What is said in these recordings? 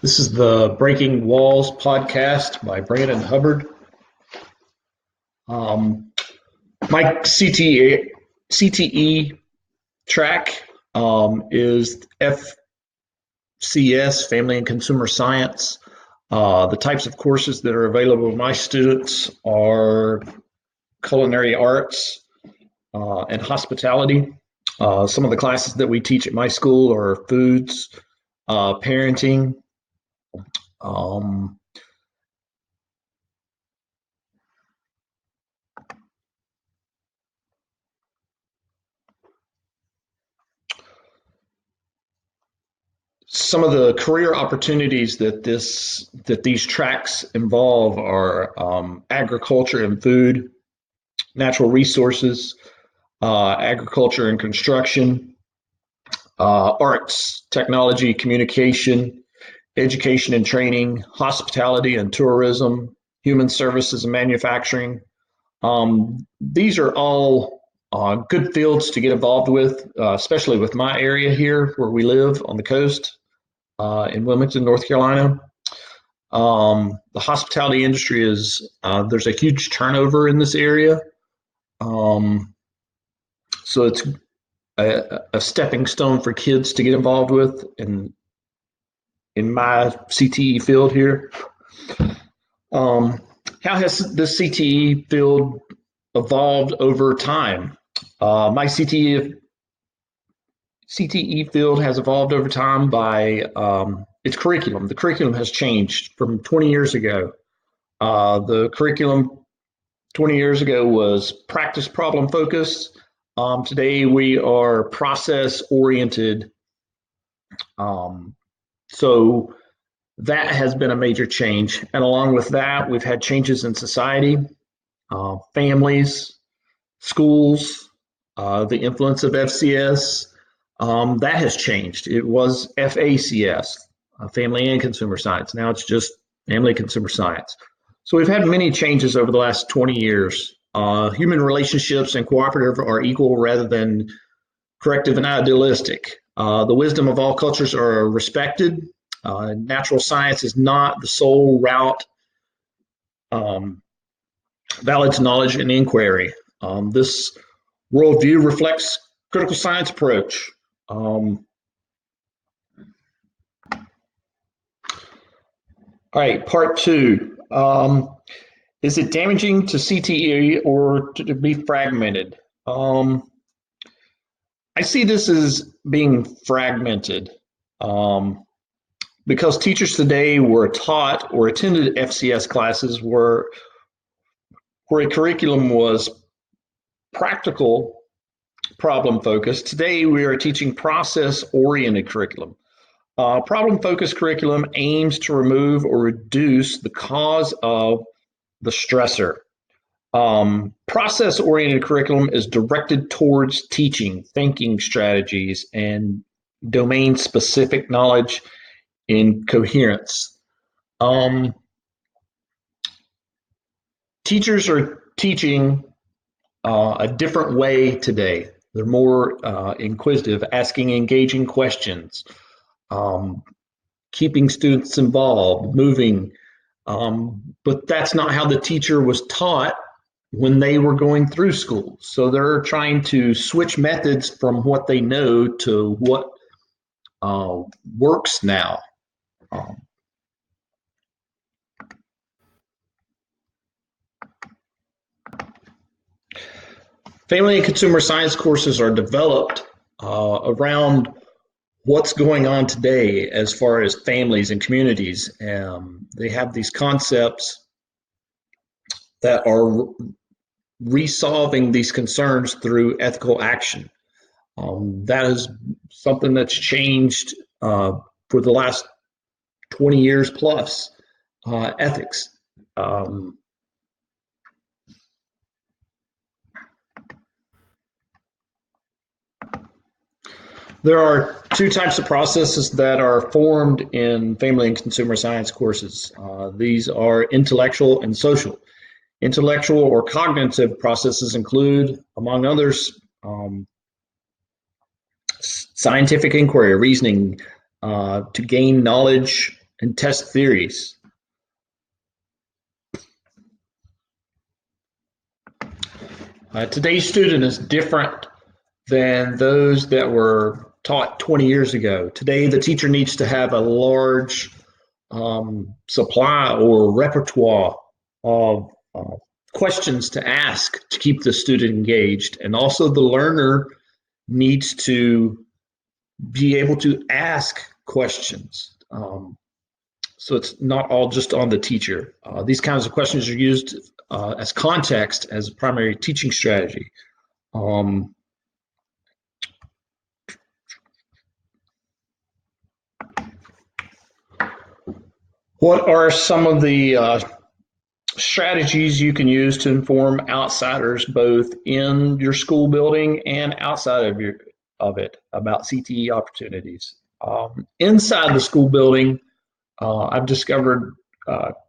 This is the Breaking Walls podcast by Brandon Hubbard. My CTE track is FCS, Family and Consumer Science. The types of courses that are available to my students are culinary arts and hospitality. Some of the classes that we teach at my school are foods, parenting, um, some of the career opportunities that these tracks involve are agriculture and food, natural resources, agriculture and construction, arts, technology, communication, education and training, hospitality and tourism, human services and manufacturing. These are all good fields to get involved with, especially with my area here where we live on the coast in Wilmington, North Carolina. The hospitality industry there's a huge turnover in this area. So it's a stepping stone for kids to get involved with in my CTE field here. How has the CTE field evolved over time? My CTE field has evolved over time by its curriculum. The curriculum has changed from 20 years ago. The curriculum 20 years ago was practice problem focused. Today we are process oriented. So that has been a major change. And along with that, we've had changes in society, families, schools, the influence of FCS. That has changed. It was FACS, Family and Consumer Science. Now it's just Family and Consumer Science. So we've had many changes over the last 20 years. Human relationships and cooperative are equal rather than corrective and idealistic. The wisdom of all cultures are respected. Natural science is not the sole route valid to knowledge and inquiry. This worldview reflects critical science approach. All right, part two. Is it damaging to CTE or to be fragmented? I see this as being fragmented because teachers today were taught or attended FCS classes where a curriculum was practical problem focused. Today we are teaching process oriented curriculum. Problem focused curriculum aims to remove or reduce the cause of the stressor. Process oriented curriculum is directed towards teaching, thinking strategies, and domain specific knowledge in coherence. Teachers are teaching a different way today. They're more inquisitive, asking engaging questions, keeping students involved, moving. But that's not how the teacher was taught when they were going through school. So they're trying to switch methods from what they know to what works now. Family and consumer science courses are developed around what's going on today as far as families and communities. They have these concepts that are resolving these concerns through ethical action. That is something that's changed for the last 20 years plus, ethics. There are two types of processes that are formed in family and consumer science courses. These are intellectual and social. Intellectual or cognitive processes include, among others, scientific inquiry, reasoning, to gain knowledge and test theories. Today's student is different than those that were taught 20 years ago. Today, the teacher needs to have a large supply or repertoire of questions to ask to keep the student engaged. And also the learner needs to be able to ask questions. So it's not all just on the teacher. These kinds of questions are used as context as a primary teaching strategy. What are some of the strategies you can use to inform outsiders both in your school building and outside of it about CTE opportunities? Inside the school building, I've discovered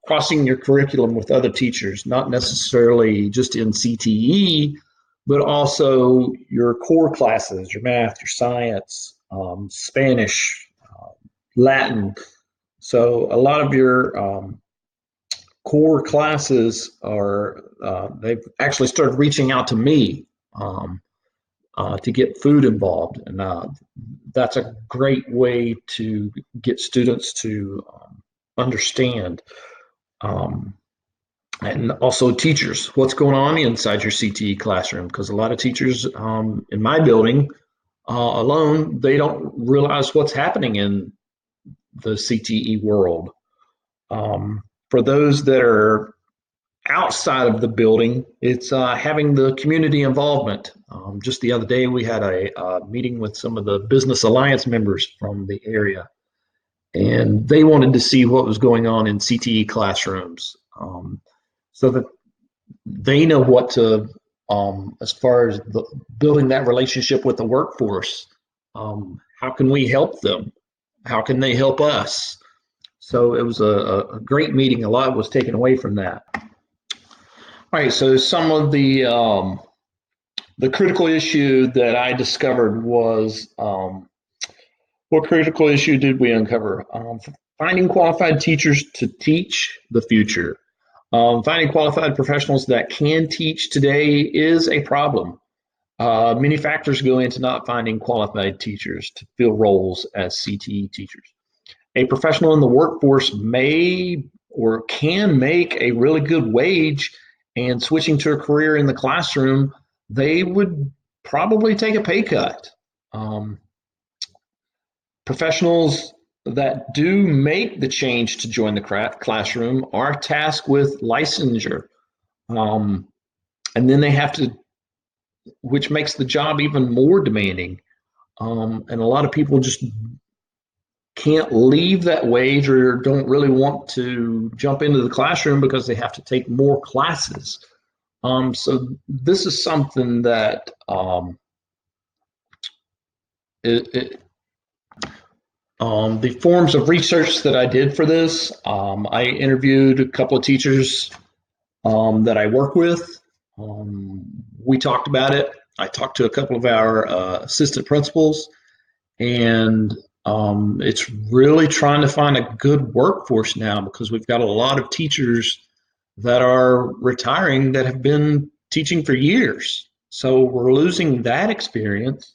crossing your curriculum with other teachers, not necessarily just in CTE, but also your core classes, your math, your science, Spanish, Latin. So a lot of your core classes are, they've actually started reaching out to me to get food involved. And that's a great way to get students to understand. And also teachers, what's going on inside your CTE classroom, because a lot of teachers in my building alone, they don't realize what's happening in the CTE world. For those that are outside of the building, it's having the community involvement. Just the other day, we had a meeting with some of the Business Alliance members from the area, and they wanted to see what was going on in CTE classrooms, so that they know what to, as far as building that relationship with the workforce. How can we help them? How can they help us? So it was a great meeting. A lot was taken away from that. All right, so some of the critical issue that I discovered was, what critical issue did we uncover? Finding qualified teachers to teach the future. Finding qualified professionals that can teach today is a problem. Many factors go into not finding qualified teachers to fill roles as CTE teachers. A professional in the workforce may or can make a really good wage, and switching to a career in the classroom, they would probably take a pay cut. Professionals that do make the change to join the classroom are tasked with licensure. And then they have to, which makes the job even more demanding. And a lot of people just can't leave that wage or don't really want to jump into the classroom because they have to take more classes. So this is something that the forms of research that I did for this, I interviewed a couple of teachers that I work with. We talked about it. I talked to a couple of our assistant principals, and it's really trying to find a good workforce now, because we've got a lot of teachers that are retiring that have been teaching for years. So we're losing that experience,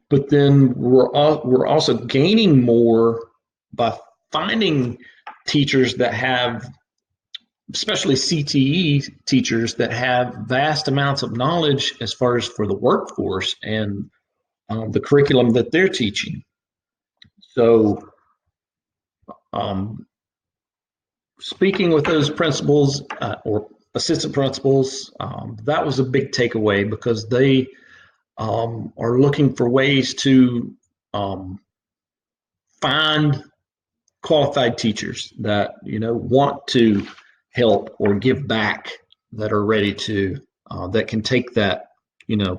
but then we're also gaining more by finding teachers that have, especially CTE teachers, that have vast amounts of knowledge as far as for the workforce and the curriculum that they're teaching. So speaking with those principals or assistant principals, that was a big takeaway, because they are looking for ways to find qualified teachers that want to help or give back, that are ready to that can take that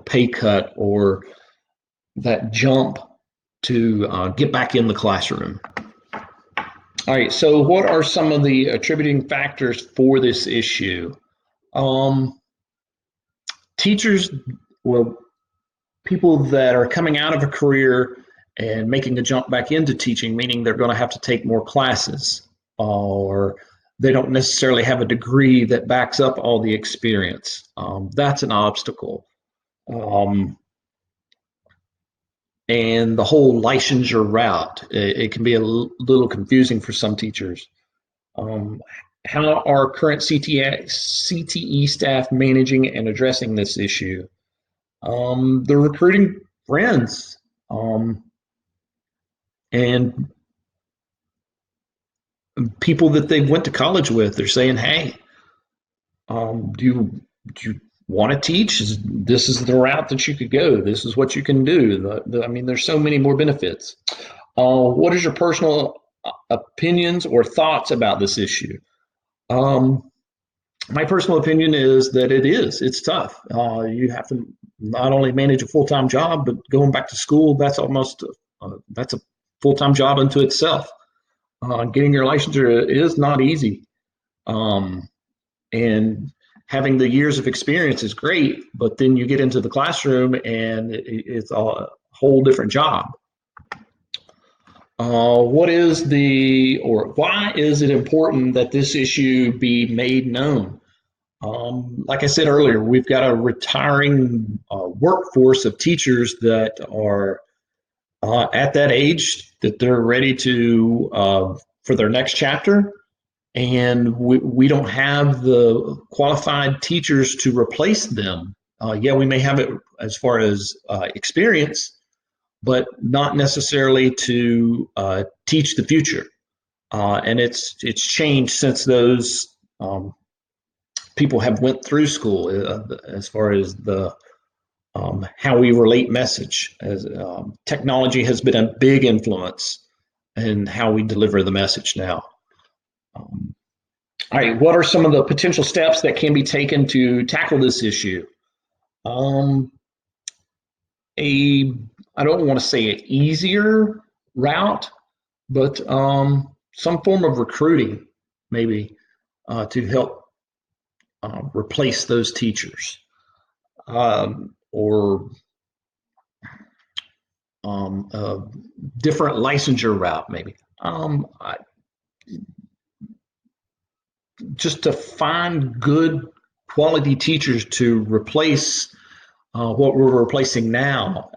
pay cut or that jump to get back in the classroom. All right, so what are some of the attributing factors for this issue? Teachers, well, people that are coming out of a career and making a jump back into teaching, meaning they're going to have to take more classes, or they don't necessarily have a degree that backs up all the experience. That's an obstacle. And the whole licensure route, it can be a little confusing for some teachers. How are current CTE staff managing and addressing this issue? They're recruiting friends, and people that they went to college with. They're saying, "Hey, do you want to teach? This is the route that you could go. This is what you can do." I mean, there's so many more benefits. What is your personal opinions or thoughts about this issue? My personal opinion is that it's tough. You have to not only manage a full-time job, but going back to school, that's a full-time job unto itself. Getting your licensure is not easy. And having the years of experience is great, but then you get into the classroom and it's a whole different job. Why is it important that this issue be made known? Like I said earlier, we've got a retiring workforce of teachers that are at that age that they're ready to for their next chapter, and we don't have the qualified teachers to replace them. Yeah, we may have it as far as experience, but not necessarily to teach the future. And it's changed since those people have went through school, as far as the how we relate message. As technology has been a big influence in how we deliver the message now. All right, what are some of the potential steps that can be taken to tackle this issue? I don't want to say an easier route, but some form of recruiting, maybe, to help replace those teachers, or a different licensure route, maybe. Just to find good quality teachers to replace what we're replacing now,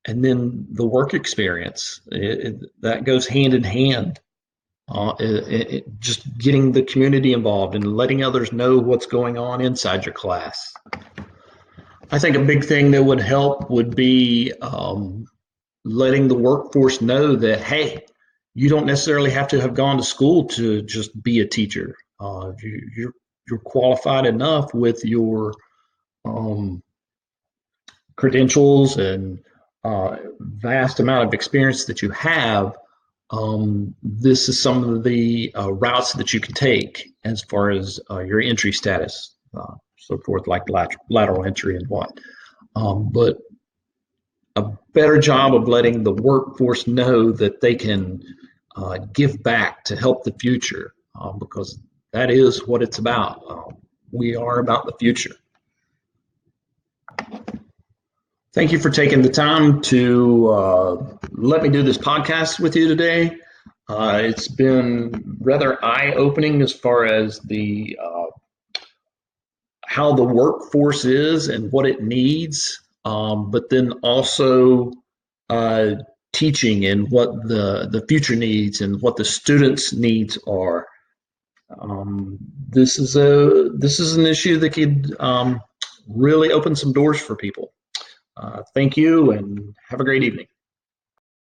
and then the work experience, that goes hand in hand. Just getting the community involved and letting others know what's going on inside your class. I think a big thing that would help would be letting the workforce know that, hey, you don't necessarily have to have gone to school to just be a teacher. You're qualified enough with your credentials and vast amount of experience that you have. This is some of the routes that you can take as far as your entry status, so forth, like lateral entry and what. But a better job of letting the workforce know that they can give back to help the future, because that is what it's about. We are about the future. Thank you for taking the time to let me do this podcast with you today. It's been rather eye-opening as far as the how the workforce is and what it needs, but then also teaching and what the future needs and what the students' needs are. This is an issue that could really open some doors for people. Thank you and have a great evening.